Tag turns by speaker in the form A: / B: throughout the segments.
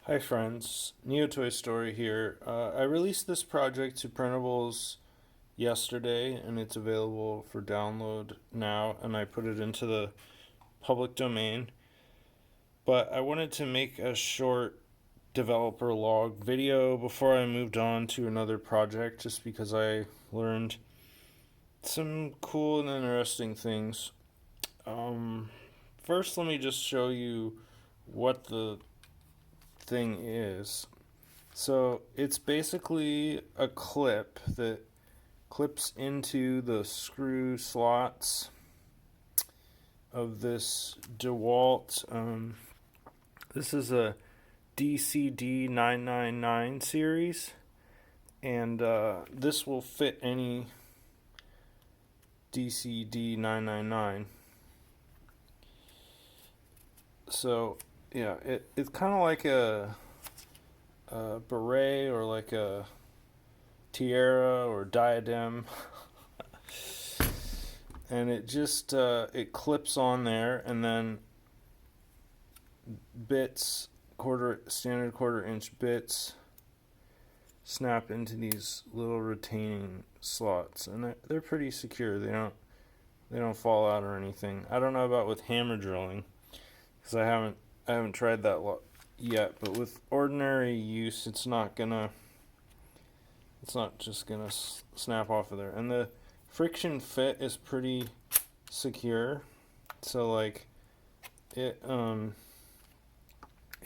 A: Hi friends, Neo Toy Story here. I released this project to printables yesterday and it's available for download now, and I put it into the public domain. But I wanted to make a short developer log video before I moved on to another project just because I learned some cool and interesting things. Um, First, let me just show you what the thing is. So it's basically a clip that clips into the screw slots of this DeWalt. This is a DCD 999 series, and this will fit any DCD 999. So yeah, it's kind of like a beret or like a tiara or diadem, and it just it clips on there, and then bits, standard quarter-inch bits snap into these little retaining slots, and they're pretty secure. They don't fall out or anything. I don't know about with hammer drilling because I haven't tried that yet, but with ordinary use, it's not just gonna snap off of there. And the friction fit is pretty secure, so like it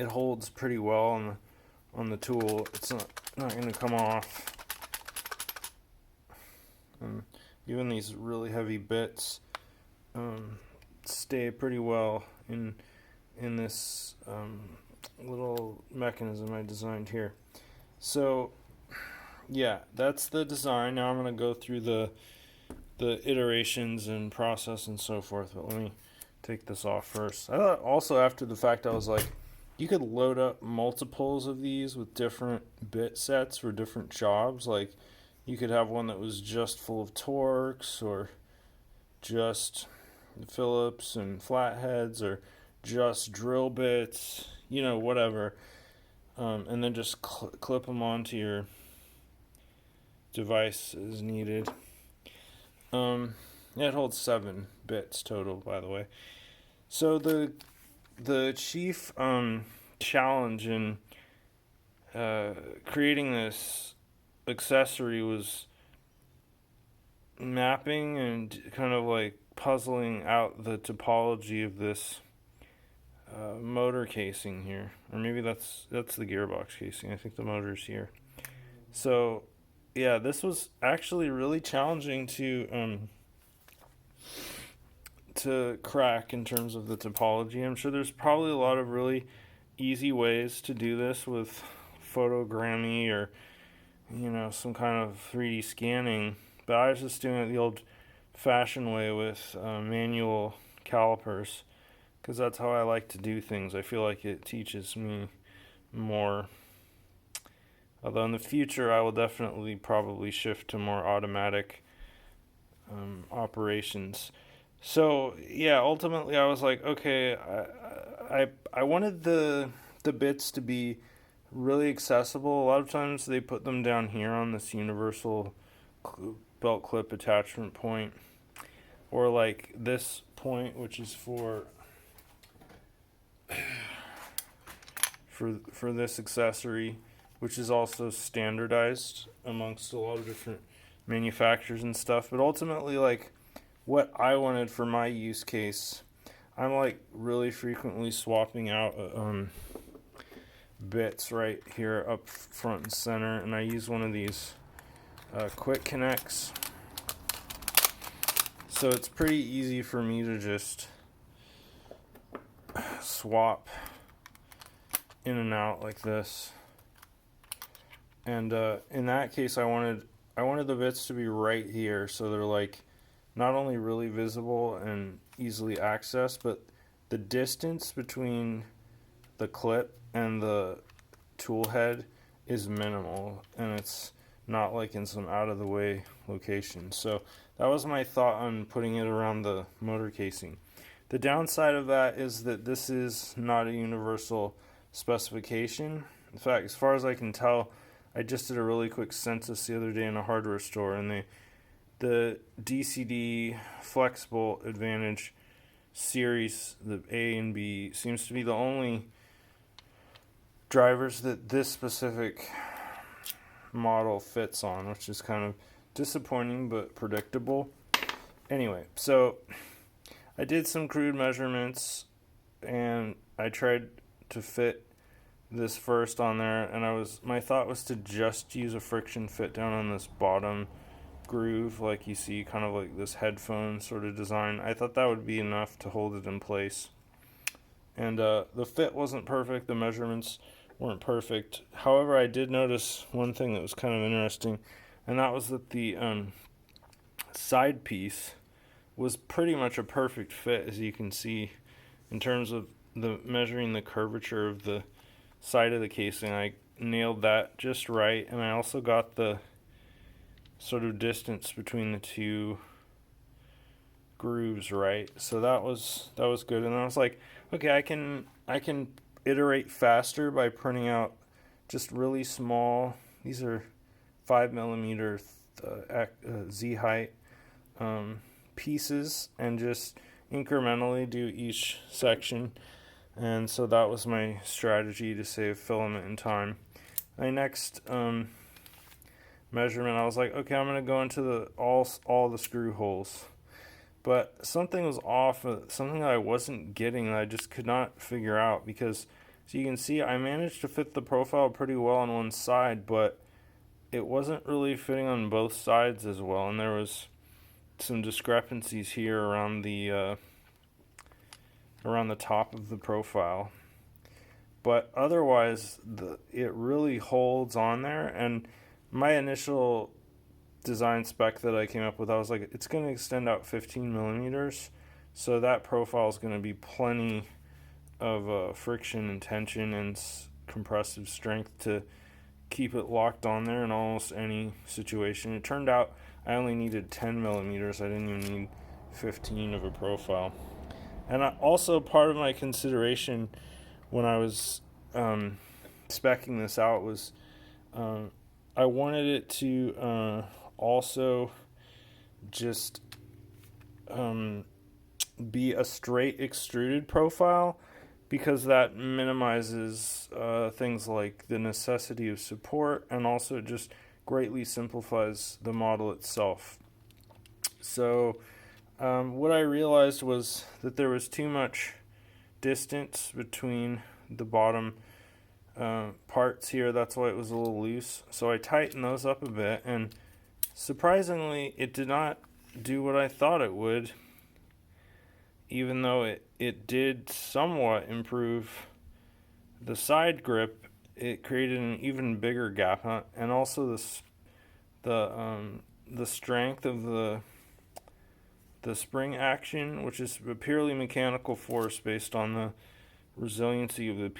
A: holds pretty well on the tool. It's not gonna come off. And even these really heavy bits stay pretty well in this little mechanism I designed here. So yeah, that's the design. Now I'm going to go through the iterations and process and so forth, but let me take this off first. I thought also, after the fact, I was like, you could load up multiples of these with different bit sets for different jobs. Like you could have one that was just full of Torx, or just Phillips and flatheads, or just drill bits, whatever, and then just clip them onto your device as needed. Yeah, it holds 7 bits total, by the way. So the chief challenge in creating this accessory was mapping and kind of like puzzling out the topology of this motor casing here, or maybe that's the gearbox casing. I think the motor's here. So yeah, this was actually really challenging to crack in terms of the topology. I'm sure there's probably a lot of really easy ways to do this with photogrammy or some kind of 3D scanning, but I was just doing it the old-fashioned way with manual calipers, because that's how I like to do things. I feel like it teaches me more. Although in the future, I will definitely probably shift to more automatic operations. So yeah, ultimately I was like, okay, I wanted the bits to be really accessible. A lot of times they put them down here on this universal belt clip attachment point, or like this point, which is for this accessory, which is also standardized amongst a lot of different manufacturers and stuff. But ultimately, like, what I wanted for my use case, I'm like really frequently swapping out bits right here up front and center, and I use one of these quick connects, so it's pretty easy for me to just swap in and out like this. And in that case, I wanted the bits to be right here, so they're like not only really visible and easily accessed, but the distance between the clip and the tool head is minimal, and it's not like in some out of the way location. So that was my thought on putting it around the motor casing. The downside of that is that this is not a universal specification. In fact, as far as I can tell, I just did a really quick census the other day in a hardware store, and the DCD Flexible Advantage series, the A and B, seems to be the only drivers that this specific model fits on, which is kind of disappointing but predictable. Anyway, so I did some crude measurements and I tried to fit this first on there, and my thought was to just use a friction fit down on this bottom groove, like you see, kind of like this headphone sort of design. I thought that would be enough to hold it in place. And the fit wasn't perfect, the measurements weren't perfect. However, I did notice one thing that was kind of interesting, and that was that the side piece was pretty much a perfect fit, as you can see, in terms of measuring the curvature of the side of the casing. I nailed that just right, and I also got the sort of distance between the two grooves right. So that was good. And I was like, okay, I can iterate faster by printing out just really small. These are 5mm Z height pieces, and just incrementally do each section. And so that was my strategy to save filament and time. My next measurement, I was like, okay, I'm going to go into all the screw holes. But something was off, something that I wasn't getting, that I just could not figure out, because as you can see, I managed to fit the profile pretty well on one side, but it wasn't really fitting on both sides as well, and there was some discrepancies here around the top of the profile. But otherwise, it really holds on there. And my initial design spec that I came up with, I was like, it's going to extend out 15mm, so that profile is going to be plenty of friction and tension and compressive strength to keep it locked on there in almost any situation. It turned out I only needed 10mm. I didn't even need 15 of a profile. And also, part of my consideration when I was speccing this out was I wanted it to also just be a straight extruded profile, because that minimizes things like the necessity of support, and also just greatly simplifies the model itself. So what I realized was that there was too much distance between the bottom parts here. That's why it was a little loose. So I tightened those up a bit, and surprisingly, it did not do what I thought it would, even though it did somewhat improve the side grip. It created an even bigger gap, and also the strength of the spring action, which is a purely mechanical force based on the resiliency of the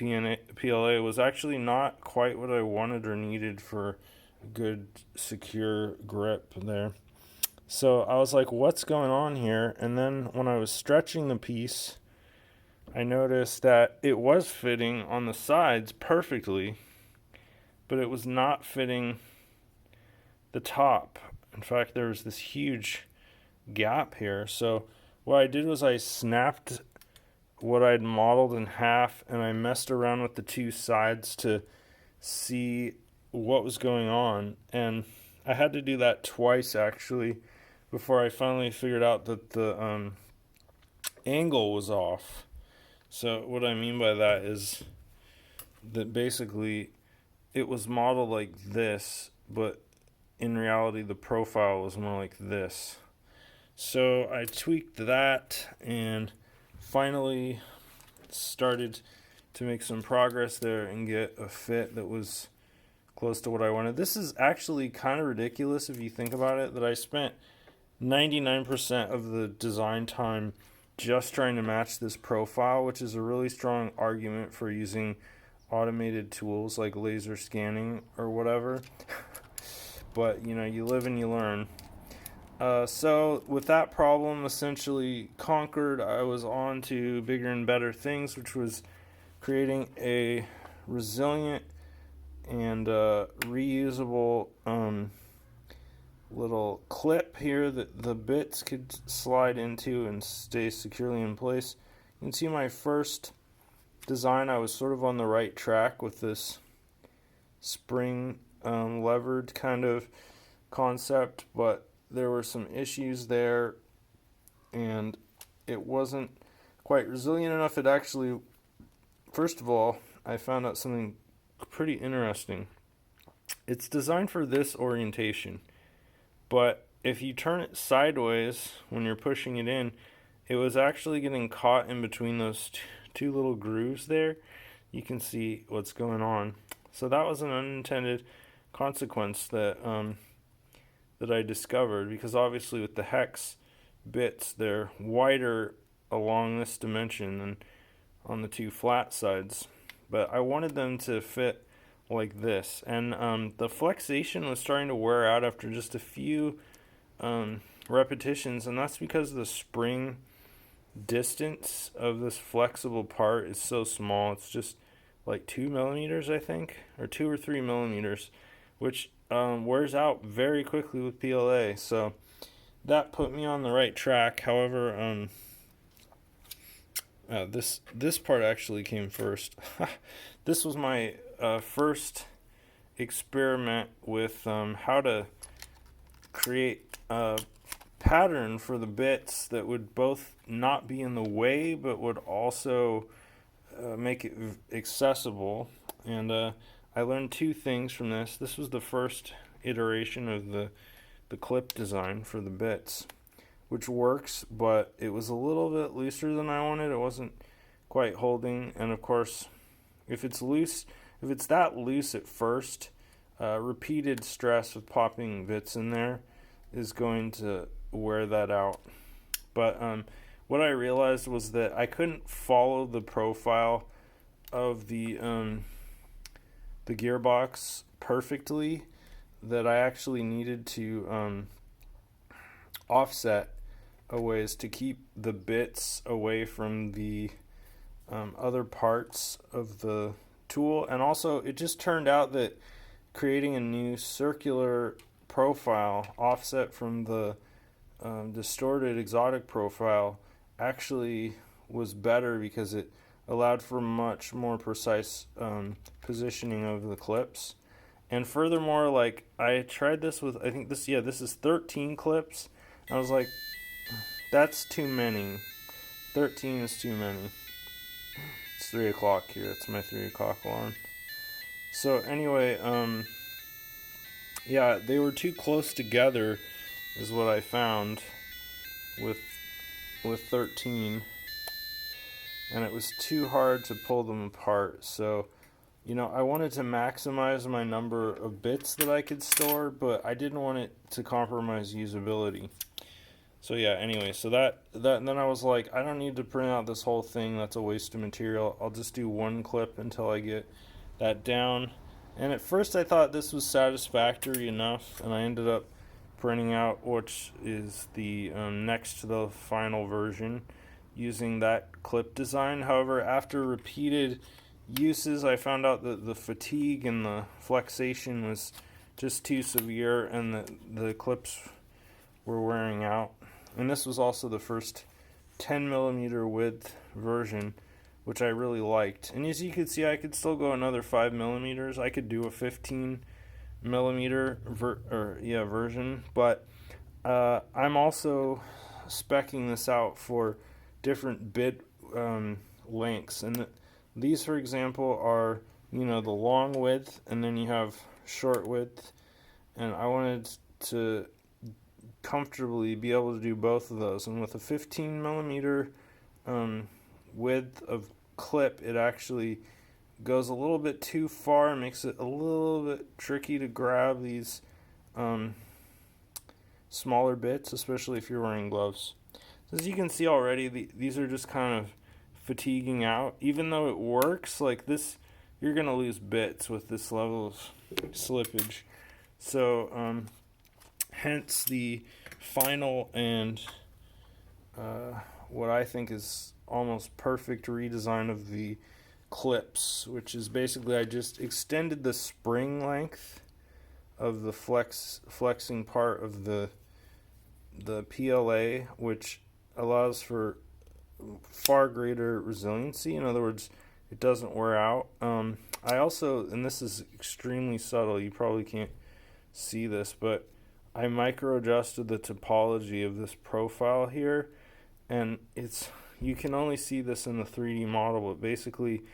A: PLA, was actually not quite what I wanted or needed for a good secure grip there. So I was like, what's going on here? And then when I was stretching the piece, I noticed that it was fitting on the sides perfectly, but it was not fitting the top. In fact, there was this huge gap here. So what I did was I snapped what I'd modeled in half, and I messed around with the two sides to see what was going on. And I had to do that twice, actually, before I finally figured out that the angle was off. So what I mean by that is that basically it was modeled like this, but in reality the profile was more like this. So I tweaked that and finally started to make some progress there and get a fit that was close to what I wanted. This is actually kind of ridiculous if you think about it, that I spent 99% of the design time just trying to match this profile, which is a really strong argument for using automated tools like laser scanning or whatever. But, you live and you learn. So with that problem essentially conquered, I was on to bigger and better things, which was creating a resilient and reusable little clip here that the bits could slide into and stay securely in place. You can see my first design, I was sort of on the right track with this spring levered kind of concept, but there were some issues there and it wasn't quite resilient enough. It actually, first of all, I found out something pretty interesting. It's designed for this orientation, but if you turn it sideways when you're pushing it in, it was actually getting caught in between those two little grooves there. You can see what's going on. So that was an unintended consequence that that I discovered, because obviously with the hex bits, they're wider along this dimension than on the two flat sides. But I wanted them to fit like this, and the flexation was starting to wear out after just a few repetitions, and that's because the spring distance of this flexible part is so small. It's just like 2 millimeters, I think, or 2 or 3 millimeters, which wears out very quickly with PLA. So that put me on the right track. However, this part actually came first. This was my first experiment with how to create a pattern for the bits that would both not be in the way but would also make it accessible. And I learned two things from this. This was the first iteration of the clip design for the bits, which works, but it was a little bit looser than I wanted. It wasn't quite holding, and of course, if it's loose, if it's that loose at first, repeated stress of popping bits in there is going to wear that out. But what I realized was that I couldn't follow the profile of the gearbox perfectly, that I actually needed to offset a ways to keep the bits away from the other parts of the tool. And also, it just turned out that creating a new circular profile offset from the distorted exotic profile actually was better, because it allowed for much more precise positioning of the clips. And furthermore, like, I tried this with, I think this is 13 clips. I was like, that's too many. 13 is too many. It's 3 o'clock here. It's my 3 o'clock alarm. So anyway, yeah, they were too close together is what I found with 13. And it was too hard to pull them apart. So, you know, I wanted to maximize my number of bits that I could store, but I didn't want it to compromise usability. So yeah, anyway, so that then I was like, I don't need to print out this whole thing. That's a waste of material. I'll just do one clip until I get that down. And at first I thought this was satisfactory enough, and I ended up printing out, which is the next to the final version, using that clip design. However, after repeated uses, I found out that the fatigue and the flexation was just too severe, and the clips were wearing out. And this was also the first 10 millimeter width version, which I really liked. And as you can see, I could still go another 5 millimeters. I could do a 15 millimeter version, but I'm also speccing this out for different bit lengths. And these, for example, are, you know, the long width, and then you have short width. And I wanted to comfortably be able to do both of those. And with a 15 millimeter width of clip, it actually goes a little bit too far and makes it a little bit tricky to grab these smaller bits, especially if you're wearing gloves. As you can see already, these are just kind of fatiguing out. Even though it works like this, you're going to lose bits with this level of slippage. So hence the final and what I think is almost perfect redesign of the clips, which is basically I just extended the spring length of the flexing part of the PLA, which allows for far greater resiliency. In other words, it doesn't wear out. I also, and this is extremely subtle, you probably can't see this, but I micro adjusted the topology of this profile here, and you can only see this in the 3D model, but basically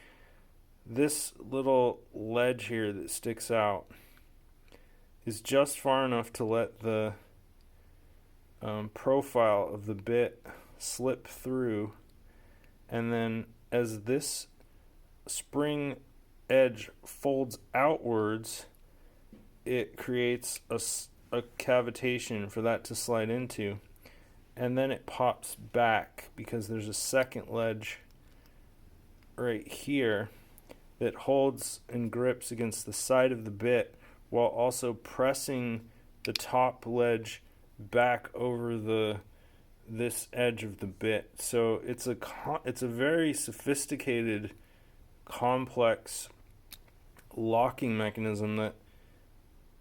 A: this little ledge here that sticks out is just far enough to let the profile of the bit slip through, and then as this spring edge folds outwards, it creates a cavitation for that to slide into, and then it pops back because there's a second ledge right here that holds and grips against the side of the bit while also pressing the top ledge back over this edge of the bit. So it's a very sophisticated, complex locking mechanism that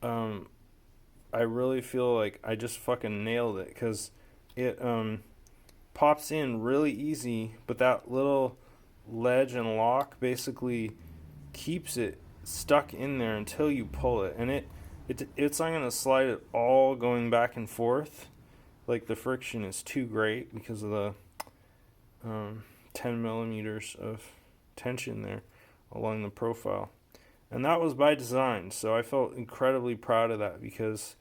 A: I really feel like I just fucking nailed it, because it pops in really easy, but that little ledge and lock basically keeps it stuck in there until you pull it, and it's not going to slide it all going back and forth. Like, the friction is too great because of the 10 millimeters of tension there along the profile. And that was by design, so I felt incredibly proud of that, because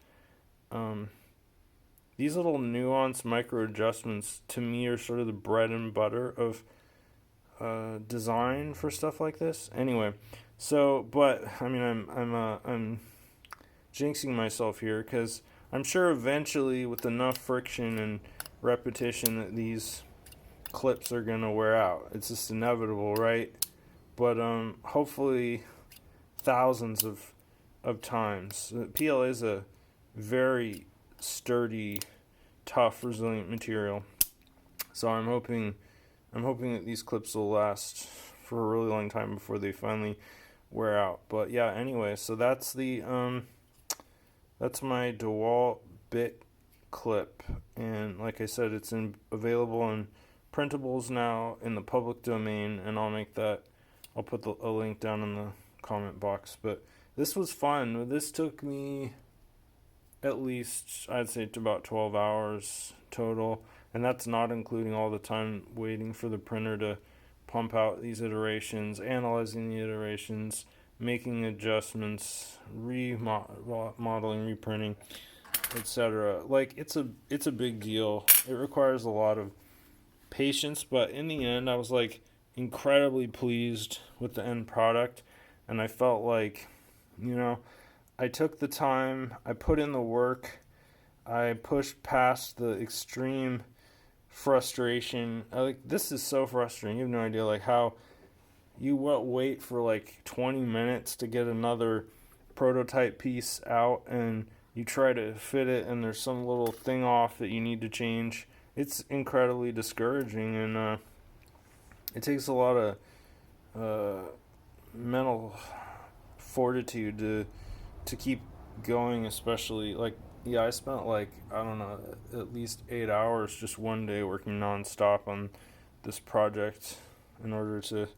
A: these little nuanced micro adjustments to me are sort of the bread and butter of design for stuff like this. Anyway, so, but I mean, I'm jinxing myself here, because I'm sure eventually with enough friction and repetition that these clips are gonna wear out. It's just inevitable, right? But hopefully thousands of times. PLA is a very sturdy, tough, resilient material. So I'm hoping that these clips will last for a really long time before they finally wear out. But yeah, anyway, so that's my DeWalt bit clip, and like I said, it's available in printables now in the public domain, and I'll put a link down in the comment box. But this was fun. This took me at least, I'd say, to about 12 hours total, and that's not including all the time waiting for the printer to pump out these iterations, analyzing the iterations, making adjustments, remodeling, reprinting, etc. Like, it's a big deal. It requires a lot of patience, but in the end I was like incredibly pleased with the end product, and I felt like, I took the time, I put in the work, I pushed past the extreme frustration. This is so frustrating. You have no idea, like, how you wait for like 20 minutes to get another prototype piece out, and you try to fit it, and there's some little thing off that you need to change. It's incredibly discouraging, and it takes a lot of mental fortitude to keep going, especially, like, I spent, like, I don't know, at least 8 hours just one day working nonstop on this project in order to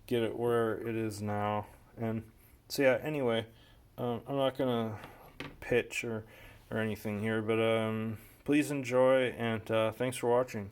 A: get it where it is now. And so yeah, anyway, I'm not gonna pitch or anything here, but please enjoy, and thanks for watching.